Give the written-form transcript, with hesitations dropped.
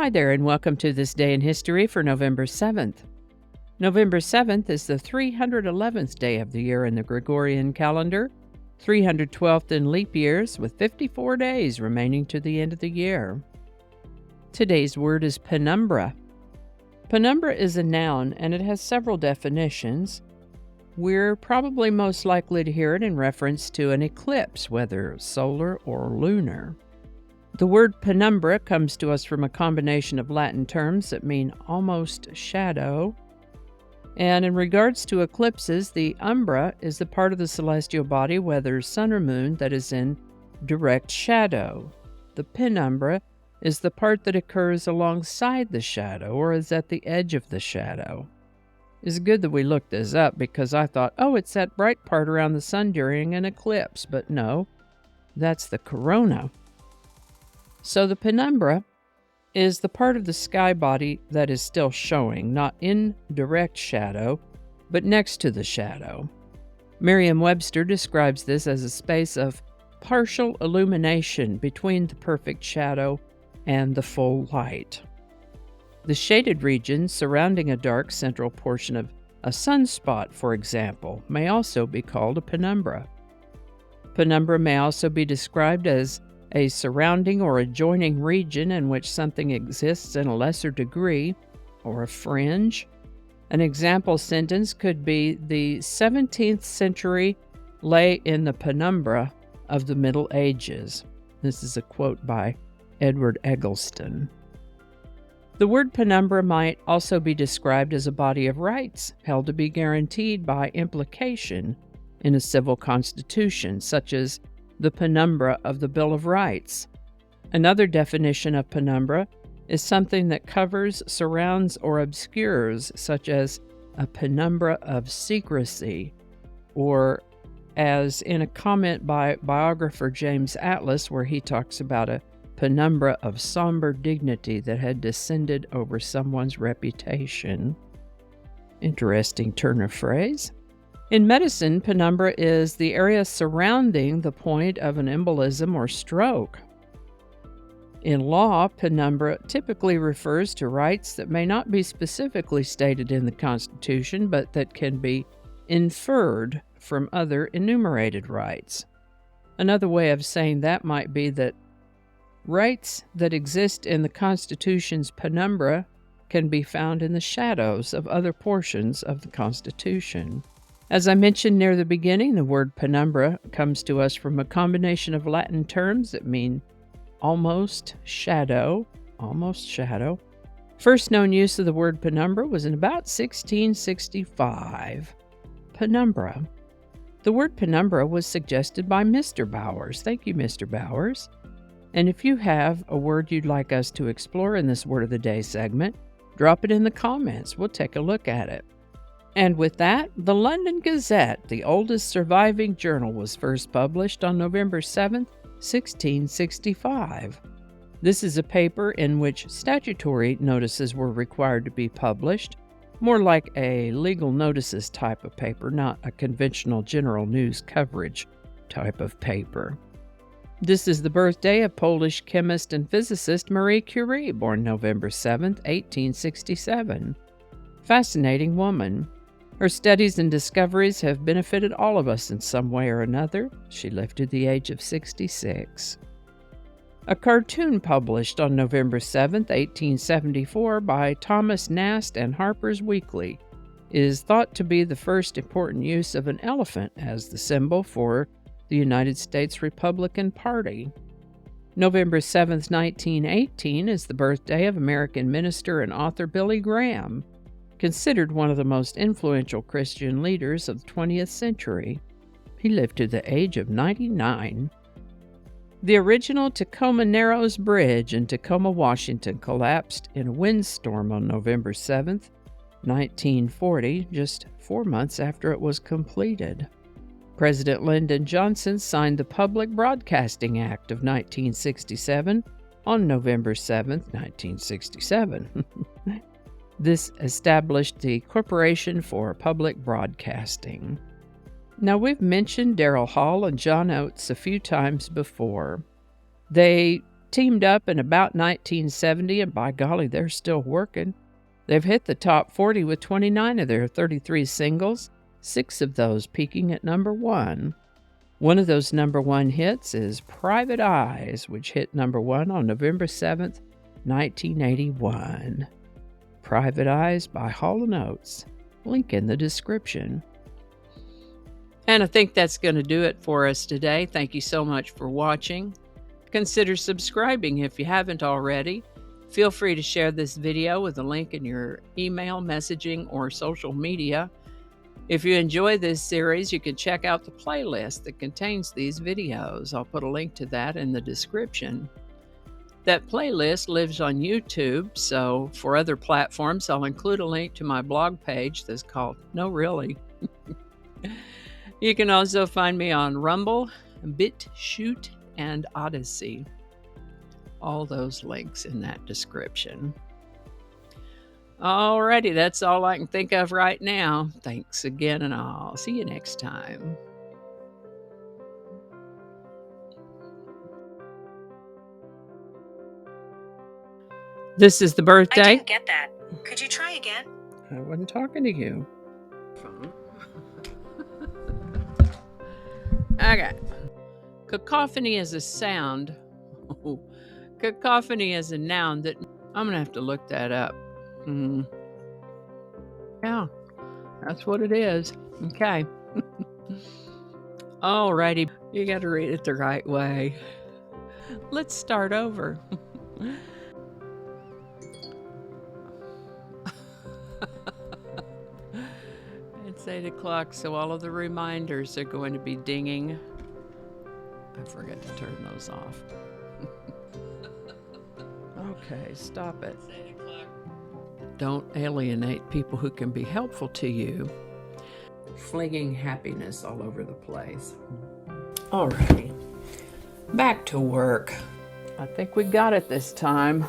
Hi there, and welcome to This Day in History for November 7th. November 7th is the 311th day of the year in the Gregorian calendar, 312th in leap years, with 54 days remaining to the end of the year. Today's word is penumbra. Penumbra is a noun, and it has several definitions. We're probably most likely to hear it in reference to an eclipse, whether solar or lunar. The word penumbra comes to us from a combination of Latin terms that mean almost shadow. And in regards to eclipses, the umbra is the part of the celestial body, whether sun or moon, that is in direct shadow. The penumbra is the part that occurs alongside the shadow or is at the edge of the shadow. It's good that we looked this up because I thought, it's that bright part around the sun during an eclipse. But no, that's the corona. So the penumbra is the part of the sky body that is still showing, not in direct shadow, but next to the shadow. Merriam-Webster describes this as a space of partial illumination between the perfect shadow and the full light. The shaded region surrounding a dark central portion of a sunspot, for example, may also be called a penumbra. Penumbra may also be described as a surrounding or adjoining region in which something exists in a lesser degree, or a fringe. An example sentence could be, the 17th century lay in the penumbra of the Middle Ages. This is a quote by Edward Eggleston. The word penumbra might also be described as a body of rights held to be guaranteed by implication in a civil constitution, such as the penumbra of the Bill of Rights. Another definition of penumbra is something that covers, surrounds, or obscures, such as a penumbra of secrecy, or as in a comment by biographer James Atlas, where he talks about a penumbra of somber dignity that had descended over someone's reputation. Interesting turn of phrase. In medicine, penumbra is the area surrounding the point of an embolism or stroke. In law, penumbra typically refers to rights that may not be specifically stated in the Constitution, but that can be inferred from other enumerated rights. Another way of saying that might be that rights that exist in the Constitution's penumbra can be found in the shadows of other portions of the Constitution. As I mentioned near the beginning, the word penumbra comes to us from a combination of Latin terms that mean almost shadow. First known use of the word penumbra was in about 1665. Penumbra. The word penumbra was suggested by Mr. Bowers. Thank you, Mr. Bowers. And if you have a word you'd like us to explore in this Word of the Day segment, drop it in the comments. We'll take a look at it. And with that, the London Gazette, the oldest surviving journal, was first published on November 7, 1665. This is a paper in which statutory notices were required to be published, more like a legal notices type of paper, not a conventional general news coverage type of paper. This is the birthday of Polish chemist and physicist Marie Curie, born November 7, 1867. Fascinating woman. Her studies and discoveries have benefited all of us in some way or another. She lived to the age of 66. A cartoon published on November 7, 1874 by Thomas Nast and Harper's Weekly is thought to be the first important use of an elephant as the symbol for the United States Republican Party. November 7, 1918 is the birthday of American minister and author Billy Graham, considered one of the most influential Christian leaders of the 20th century. He lived to the age of 99. The original Tacoma Narrows Bridge in Tacoma, Washington collapsed in a windstorm on November 7, 1940, just 4 months after it was completed. President Lyndon Johnson signed the Public Broadcasting Act of 1967 on November 7, 1967. This established the Corporation for Public Broadcasting. Now, we've mentioned Daryl Hall and John Oates a few times before. They teamed up in about 1970, and by golly, they're still working. They've hit the top 40 with 29 of their 33 singles, 6 of those peaking at number 1. One of those number 1 hits is Private Eyes, which hit number 1 on November 7th, 1981. Private Eyes by Hall & Oates. Link in the description. And I think that's going to do it for us today. Thank you so much for watching. Consider subscribing if you haven't already. Feel free to share this video with a link in your email, messaging, or social media. If you enjoy this series, you can check out the playlist that contains these videos. I'll put a link to that in the description. That playlist lives on YouTube, so for other platforms, I'll include a link to my blog page that's called No Really. You can also find me on Rumble, BitChute, and Odyssey. All those links in that description. Alrighty, that's all I can think of right now. Thanks again, and I'll see you next time. This is the birthday. I didn't get that. Could you try again? I wasn't talking to you. Okay. Cacophony is a sound. Cacophony is a noun that... I'm going to have to look that up. Yeah, that's what it is. Okay. Alrighty. You got to read it the right way. Let's start over. It's 8 o'clock, so all of the reminders are going to be dinging. I forgot to turn those off. Okay, stop it. It's 8 o'clock. Don't alienate people who can be helpful to you. Flinging happiness all over the place. Alrighty, back to work. I think we got it this time.